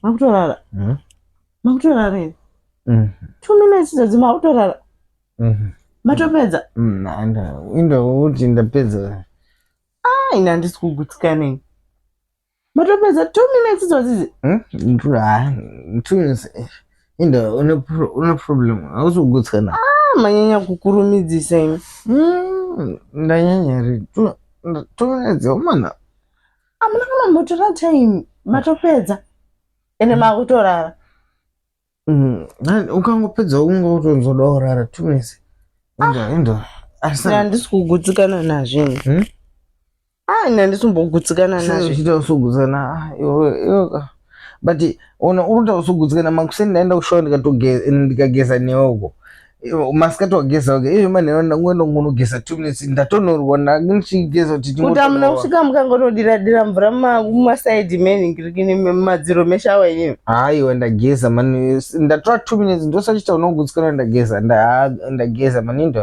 Makutorara. Makutorara here. 2 minutes dozi makutorara. Matopedza. Indo uti ndapedza. Ina handisi kugutsikana. Matopedza 2 minutes dozi. Ndura 2 minutes. Indo una problem. Hausogutsikana. Manyanya kukurumidzisa imi. Ndanyanya ri 2 minutes omana. Amuna kana motora time. Matopedza. Ene makutorara. Ukangopedza ungotonzoda kurara 2 minutes. Indo. Handisi kugutsikana nazvo. Ina handisi kumbogutsikana nazvo. Chita usogutsikana. Iwe but ona uruta usogutsikana makuseni ndaenda kushonda ndikageza neoko. Masikati wageza okay. Mane ndangogesa 2 minutes ndatonorwa ndachigeza kuti kuti amuna kusvika mukangonodira mvura mumasaidhi menhingirikini madziro meshawa yenyewe. Haiwa ndageza mani ndatora 2 minutes ndosachita unogutsikana ndageza ndageza mani ndo